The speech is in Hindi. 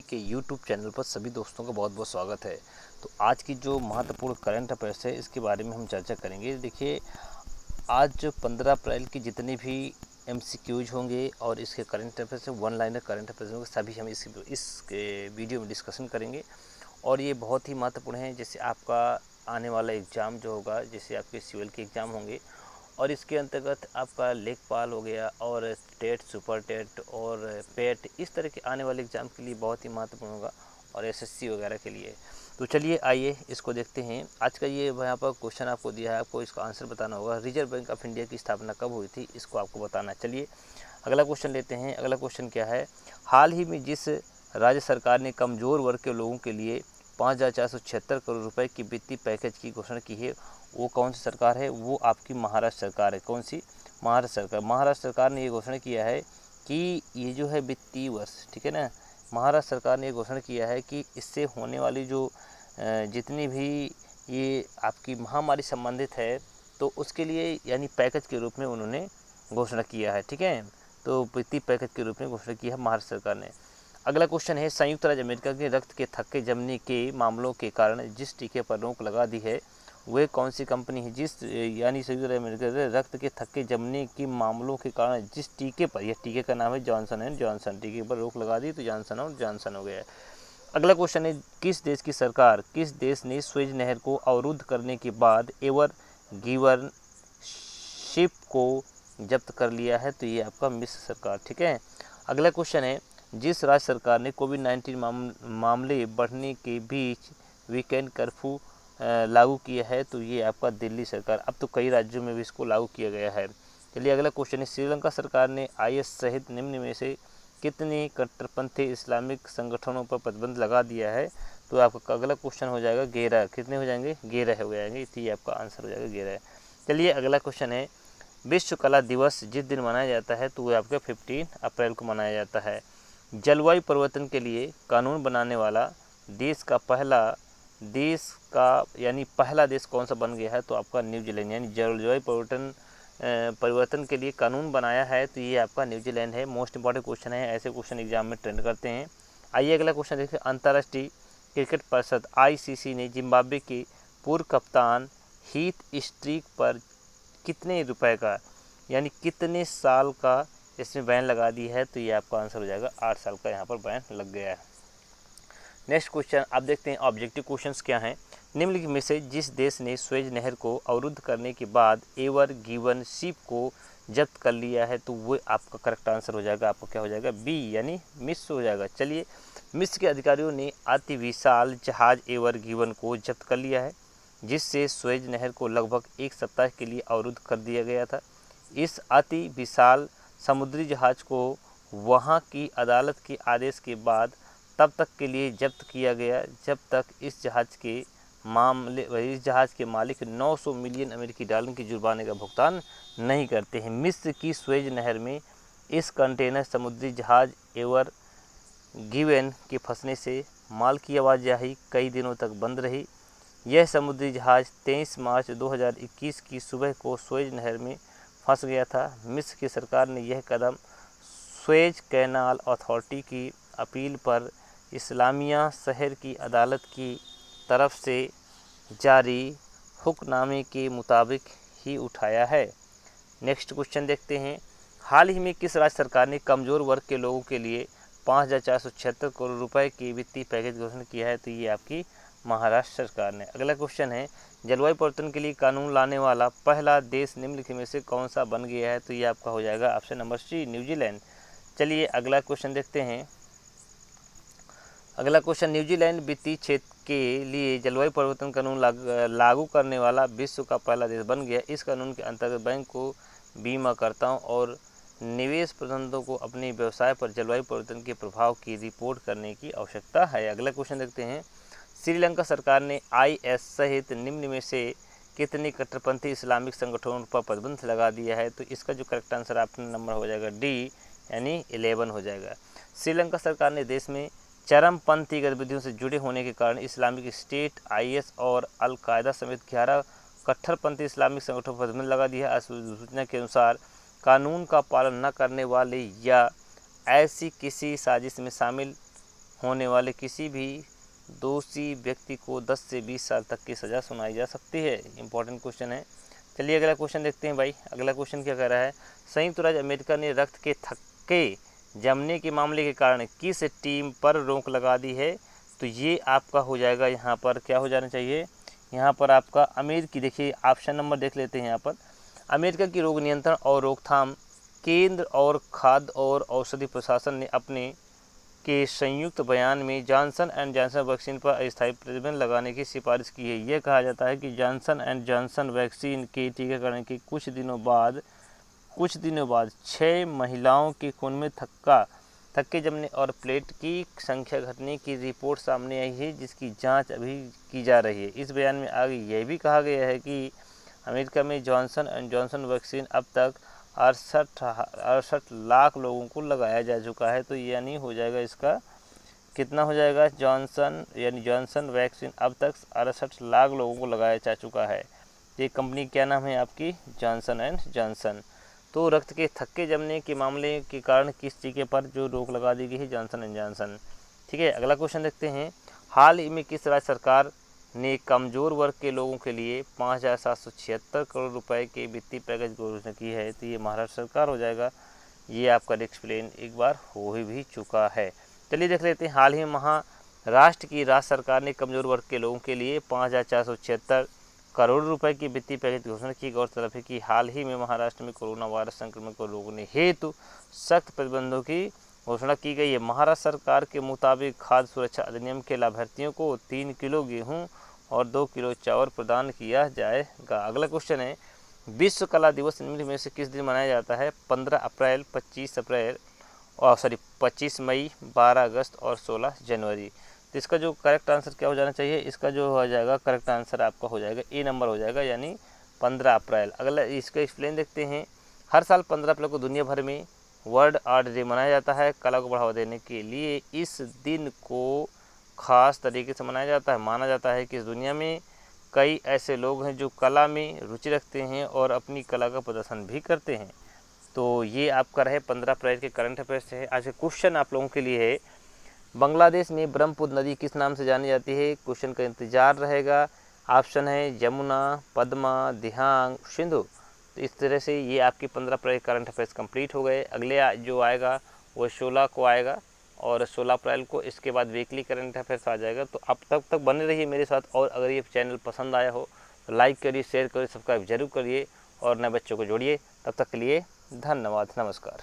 के यूट्यूब चैनल पर सभी दोस्तों का बहुत बहुत स्वागत है। तो आज की जो महत्वपूर्ण करंट अफेयर्स है इसके बारे में हम चर्चा करेंगे। देखिए, आज जो 15 अप्रैल की जितने भी एमसीक्यूज होंगे और इसके current affairs one liner current affairs होंगे, सभी हम इस वीडियो में डिस्कशन करेंगे। और ये बहुत ही महत्वपूर्ण है। जैसे आपका आने वाला एग्ज़ाम जो होगा, जैसे आपके सिविल के एग्ज़ाम होंगे और इसके अंतर्गत आपका लेखपाल हो गया और टेट, सुपर टेट और पेट, इस तरह के आने वाले एग्ज़ाम के लिए बहुत ही महत्वपूर्ण होगा और एसएससी वगैरह के लिए। तो चलिए आइए इसको देखते हैं। आज का ये यहाँ पर क्वेश्चन आपको दिया है, आपको इसका आंसर बताना होगा। रिजर्व बैंक ऑफ इंडिया की स्थापना कब हुई थी, इसको आपको बताना है। चलिए अगला क्वेश्चन लेते हैं। अगला क्वेश्चन क्या है, हाल ही में जिस राज्य सरकार ने कमज़ोर वर्ग के लोगों के लिए 5,476 करोड़ रुपए की वित्तीय पैकेज की घोषणा की है, वो कौन सी सरकार है? वो आपकी महाराष्ट्र सरकार है। कौन सी? महाराष्ट्र सरकार। महाराष्ट्र सरकार ने ये घोषणा किया है कि ये जो है वित्तीय वर्ष, ठीक है ना, महाराष्ट्र सरकार ने ये घोषणा किया है कि इससे होने वाली जो जितनी भी ये आपकी महामारी संबंधित है, तो उसके लिए यानी पैकेज के रूप में उन्होंने घोषणा किया है, ठीक है। तो वित्तीय पैकेज के रूप में घोषणा की है महाराष्ट्र सरकार ने। अगला क्वेश्चन है, संयुक्त राज्य अमेरिका के रक्त के थक्के जमने के मामलों के कारण जिस टीके पर रोक लगा दी है, वह कौन सी कंपनी है? यानी संयुक्त राज्य अमेरिका के रक्त के थक्के जमने के मामलों के कारण जिस टीके पर, यह टीके का नाम है जॉनसन एंड जॉनसन, टीके पर रोक लगा दी तो जॉनसन और जॉनसन हो गया है। अगला क्वेश्चन है, किस देश की सरकार, किस देश ने स्वेज नहर को अवरुद्ध करने के बाद एवर गिवन शिप को जब्त कर लिया है? तो ये आपका मिस्र सरकार, ठीक है। अगला क्वेश्चन है, जिस राज्य सरकार ने कोविड-19 मामले बढ़ने के बीच वीकेंड कर्फ्यू लागू किया है? तो ये आपका दिल्ली सरकार। अब तो कई राज्यों में भी इसको लागू किया गया है। चलिए अगला क्वेश्चन है, श्रीलंका सरकार ने आईएस सहित निम्न में से कितने कट्टरपंथी इस्लामिक संगठनों पर प्रतिबंध लगा दिया है? तो आपका अगला क्वेश्चन हो जाएगा 11। कितने हो जाएंगे? 11 हो जाएंगे। तो ये आपका आंसर हो जाएगा 11। चलिए अगला क्वेश्चन है, विश्व कला दिवस जिस दिन मनाया जाता है तो वह आपका 15 अप्रैल को मनाया जाता है। जलवायु परिवर्तन के लिए कानून बनाने वाला देश का पहला देश कौन सा बन गया है? तो आपका न्यूजीलैंड। यानी जलवायु परिवर्तन के लिए कानून बनाया है तो ये आपका न्यूजीलैंड है। मोस्ट इंपॉर्टेंट क्वेश्चन है, ऐसे क्वेश्चन एग्जाम में ट्रेंड करते हैं। आइए अगला क्वेश्चन देखिए, अंतर्राष्ट्रीय क्रिकेट परिषद आईसीसी ने जिम्बाब्वे के पूर्व कप्तान हीथ स्ट्रीक पर कितने रुपए का, यानी कितने साल का इसमें बैन लगा दी है? तो ये आपका आंसर हो जाएगा 8 साल का यहाँ पर बैन लग गया है। नेक्स्ट क्वेश्चन आप देखते हैं, ऑब्जेक्टिव क्वेश्चंस क्या हैं। निम्नलिखित में से जिस देश ने स्वेज नहर को अवरुद्ध करने के बाद एवर गिवन शिप को जब्त कर लिया है? तो वो आपका करेक्ट आंसर हो जाएगा, आपका क्या हो जाएगा? बी, यानी मिस्र हो जाएगा। चलिए, मिस्र के अधिकारियों ने अति विशाल जहाज एवर गिवन को जब्त कर लिया है, जिससे स्वेज नहर को लगभग एक सप्ताह के लिए अवरुद्ध कर दिया गया था। इस अति विशाल समुद्री जहाज को वहां की अदालत के आदेश के बाद तब तक के लिए जब्त किया गया जब तक इस जहाज के मालिक 900 मिलियन अमेरिकी डॉलर की जुर्माने का भुगतान नहीं करते हैं। मिस्र की स्वेज नहर में इस कंटेनर समुद्री जहाज एवर गिवन के फंसने से माल की आवाजाही कई दिनों तक बंद रही। यह समुद्री जहाज 23 मार्च 2021 की सुबह को स्वेज नहर में फंस गया था। मिस्र की सरकार ने यह कदम स्वेज कैनाल अथॉरिटी की अपील पर इस्लामिया शहर की अदालत की तरफ से जारी हुक्मनामे के मुताबिक ही उठाया है। नेक्स्ट क्वेश्चन देखते हैं, हाल ही में किस राज्य सरकार ने कमज़ोर वर्ग के लोगों के लिए 5,476 करोड़ रुपए की वित्तीय पैकेज घोषणा किया है? तो ये आपकी महाराष्ट्र सरकार ने। अगला क्वेश्चन है, जलवायु परिवर्तन के लिए कानून लाने वाला पहला देश निम्नलिखित में से कौन सा बन गया है? तो ये आपका हो जाएगा ऑप्शन नंबर सी, न्यूजीलैंड। चलिए अगला क्वेश्चन देखते हैं। अगला क्वेश्चन, न्यूजीलैंड वित्तीय क्षेत्र के लिए जलवायु परिवर्तन कानून लागू करने वाला विश्व का पहला देश बन गया। इस कानून के अंतर्गत बैंक को, बीमाकर्ताओं और निवेश प्रबंधकों को अपने व्यवसाय पर जलवायु परिवर्तन के प्रभाव की रिपोर्ट करने की आवश्यकता है। अगला क्वेश्चन देखते हैं, श्रीलंका सरकार ने आईएस सहित निम्न में से कितने कट्टरपंथी इस्लामिक संगठनों पर प्रतिबंध लगा दिया है? तो इसका जो करेक्ट आंसर आपका नंबर हो जाएगा डी, यानी 11 हो जाएगा। श्रीलंका सरकार ने देश में चरमपंथी गतिविधियों से जुड़े होने के कारण इस्लामिक स्टेट, आईएस और अल कायदा समेत 11 कट्टरपंथी इस्लामिक संगठनों पर प्रतिबंध लगा दिया है। सूचना के अनुसार कानून का पालन न करने वाले या ऐसी किसी साजिश में शामिल होने वाले किसी भी दोषी व्यक्ति को 10 से 20 साल तक की सज़ा सुनाई जा सकती है। इंपॉर्टेंट क्वेश्चन है। चलिए अगला क्वेश्चन देखते हैं भाई। अगला क्वेश्चन क्या कह रहा है, संयुक्त राज्य अमेरिका ने रक्त के थक्के जमने के मामले के कारण किस टीम पर रोक लगा दी है। तो ये आपका हो जाएगा, यहाँ पर क्या हो जाना चाहिए, यहाँ पर आपका अमेरिकी, देखिए ऑप्शन नंबर देख लेते हैं यहाँ पर। अमेरिका की रोग नियंत्रण और रोकथाम केंद्र और खाद्य और औषधि प्रशासन ने अपने के संयुक्त बयान में जॉनसन एंड जॉनसन वैक्सीन पर अस्थायी प्रतिबंध लगाने की सिफारिश की है। यह कहा जाता है कि जॉनसन एंड जॉनसन वैक्सीन के टीकाकरण के कुछ दिनों बाद 6 महिलाओं के खून में थक्के जमने और प्लेट की संख्या घटने की रिपोर्ट सामने आई है, जिसकी जांच अभी की जा रही है। इस बयान में आगे यह भी कहा गया है कि अमेरिका में जॉनसन एंड जॉनसन वैक्सीन अब तक 68 लाख लोगों को लगाया जा चुका है। तो यानी हो जाएगा इसका कितना हो जाएगा, जॉनसन यानी जॉनसन वैक्सीन अब तक 68 लाख लोगों को लगाया जा चुका है। ये कंपनी क्या नाम है आपकी, जॉनसन एंड जॉनसन। तो रक्त के थक्के जमने के मामले के कारण किस टीके पर जो रोक लगा दी गई है, जॉनसन एंड जॉनसन। ठीक है, अगला क्वेश्चन देखते हैं। हाल ही में किस राज्य सरकार ने कमज़ोर वर्ग के लोगों के लिए 5,776 करोड़ रुपए के वित्तीय पैकेज की घोषणा की है। तो ये महाराष्ट्र सरकार हो जाएगा। ये आपका एक्सप्लेन एक बार हो ही भी चुका है। चलिए देख लेते हैं। हाल ही में महाराष्ट्र की राज्य सरकार ने कमज़ोर वर्ग के लोगों के लिए 5,476 करोड़ रुपए की वित्तीय पैकेज की घोषणा की। गौरतलब है कि हाल ही में महाराष्ट्र में कोरोना वायरस संक्रमण को रोकने हेतु सख्त प्रतिबंधों की घोषणा की गई है। महाराष्ट्र सरकार के मुताबिक खाद्य सुरक्षा अधिनियम के लाभार्थियों को 3 किलो गेहूं और 2 किलो चावल प्रदान किया जाएगा। अगला क्वेश्चन है, विश्व कला दिवस निम्न में से किस दिन मनाया जाता है। 15 अप्रैल, 25 मई, 12 अगस्त और 16 जनवरी। तो इसका जो करेक्ट आंसर क्या हो जाना चाहिए, इसका जो हो जाएगा करेक्ट आंसर आपका हो जाएगा ए नंबर हो जाएगा, यानी 15 अप्रैल। अगला इसका एक्सप्लेन देखते हैं। हर साल 15 अप्रैल को दुनिया भर में वर्ल्ड आर्ट डे मनाया जाता है। कला को बढ़ावा देने के लिए इस दिन को खास तरीके से मनाया जाता है। माना जाता है कि इस दुनिया में कई ऐसे लोग हैं जो कला में रुचि रखते हैं और अपनी कला का प्रदर्शन भी करते हैं। तो ये आपका रहे 15 अप्रैल के करंट अफेयर्स है। आज का क्वेश्चन आप लोगों के लिए है, बांग्लादेश में ब्रह्मपुत्र नदी किस नाम से जानी जाती है। क्वेश्चन का इंतजार रहेगा। ऑप्शन है यमुना, पद्मा, दिहांग, सिंधु। तो इस तरह से ये आपके 15 अप्रैल करंट अफेयर्स कंप्लीट हो गए। अगले जो आएगा वो 16 को आएगा और 16 अप्रैल को इसके बाद वीकली करंट अफेयर्स आ जाएगा। तो अब तक बने रहिए मेरे साथ, और अगर ये चैनल पसंद आया हो तो लाइक करिए, शेयर करिए, सब्सक्राइब जरूर करिए और नए बच्चों को जोड़िए। तब तक के लिए धन्यवाद, नमस्कार।